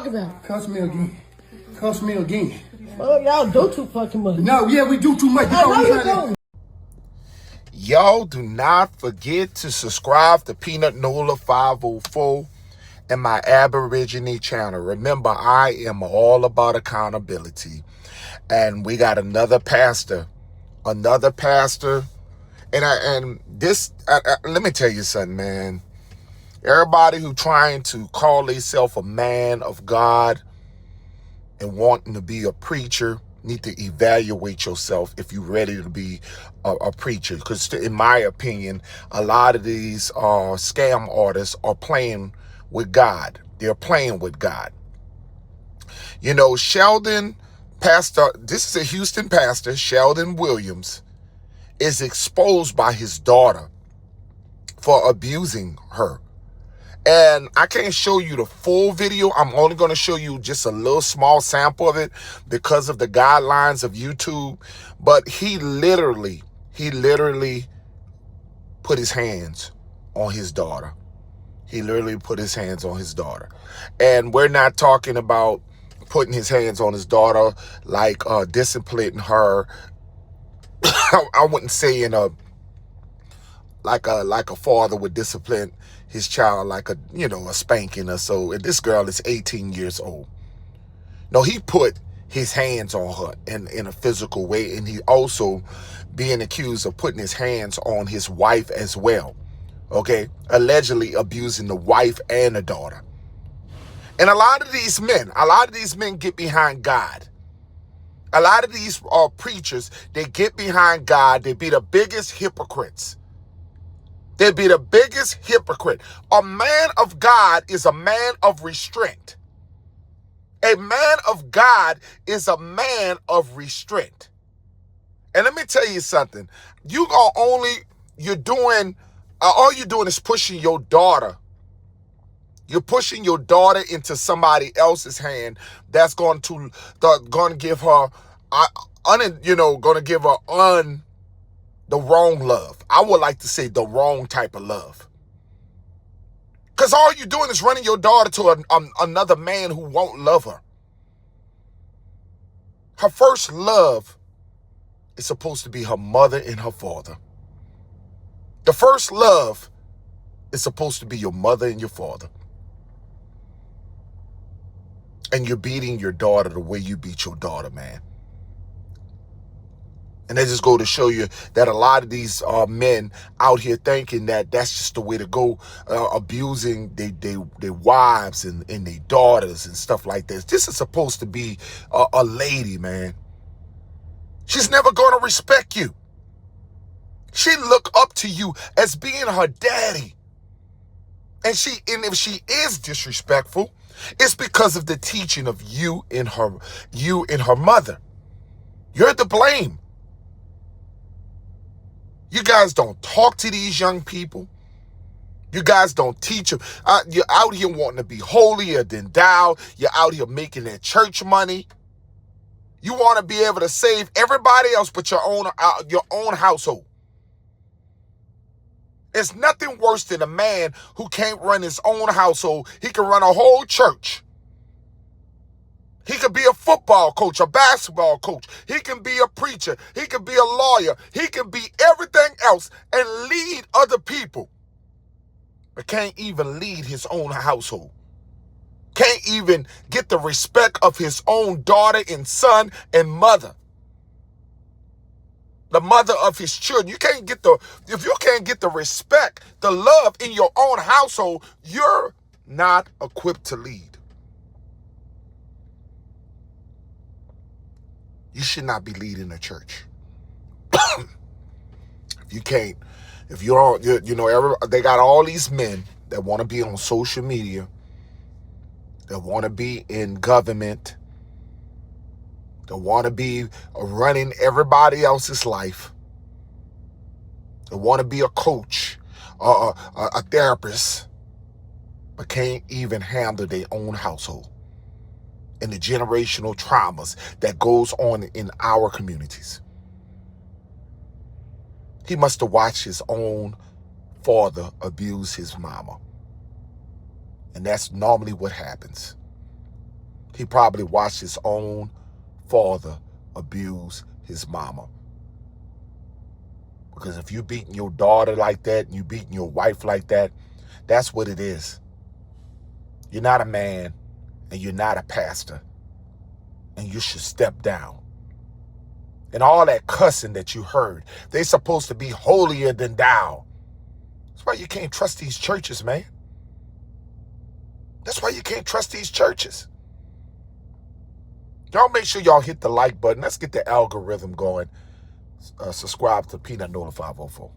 About? Cuss me again. Cuss me again. Well, y'all do too fucking much. No, yeah, we do too much. I know you do. Y'all do not forget to subscribe to Peanut Nola 504 and my Aborigine channel. Remember, I am all about accountability. And we got another pastor. And let me tell you something, man. Everybody who trying to call themselves a man of God and wanting to be a preacher need to evaluate yourself if you're ready to be a preacher. Because in my opinion, a lot of these scam artists are playing with God. They're playing with God. You know, this is a Houston pastor, Sheldon Williams, is exposed by his daughter for abusing her. And I can't show you the full video. I'm only going to show you just a little small sample of it because of the guidelines of YouTube. But he literally put his hands on his daughter. And we're not talking about putting his hands on his daughter like disciplining her. I wouldn't say like a father would discipline his child like a spanking or so. And this girl is 18 years old. No, he put his hands on her in a physical way, and he also being accused of putting his hands on his wife as well. Okay, allegedly abusing the wife and the daughter. And a lot of these men get behind God. A lot of these preachers, they get behind God. They be the biggest hypocrites. They'd be the biggest hypocrite. A man of God is a man of restraint. A man of God is a man of restraint. And let me tell you something. All you're doing is pushing your daughter. You're pushing your daughter into somebody else's hand that's going to give her, the wrong love. I would like to say the wrong type of love. Because all you're doing is running your daughter to another man who won't love her. Her first love is supposed to be her mother and her father. The first love is supposed to be your mother and your father. And you're beating your daughter the way you beat your daughter, man. And they just go to show you that a lot of these men out here thinking that that's just the way to go, abusing their wives and their daughters and stuff like this. This is supposed to be a lady, man. She's never going to respect you. She look up to you as being her daddy. And if she is disrespectful, it's because of the teaching of you and her mother. You're to blame. You guys don't talk to these young people. You guys don't teach them. You're out here wanting to be holier than thou. You're out here making that church money. You want to be able to save everybody else but your own household. It's nothing worse than a man who can't run his own household. He can run a whole church. He could be a football coach, a basketball coach. He can be a preacher. He can be a lawyer. He can be everything else and lead other people. But can't even lead his own household. Can't even get the respect of his own daughter and son and mother. The mother of his children. If you can't get the respect, the love in your own household, you're not equipped to lead. You should not be leading a church. They got all these men that want to be on social media, that want to be in government, that want to be running everybody else's life, that want to be a coach, a therapist, but can't even handle their own household and the generational traumas that goes on in our communities. He must have watched his own father abuse his mama. And that's normally what happens. He probably watched his own father abuse his mama. Because if you beating your daughter like that, and you beating your wife like that, that's what it is. You're not a man, and you're not a pastor, and you should step down. And all that cussing that you heard, they supposed to be holier than thou. That's why you can't trust these churches, man. That's why you can't trust these churches. Y'all make sure y'all hit the like button. Let's get the algorithm going. Subscribe to Peanut Nola 504.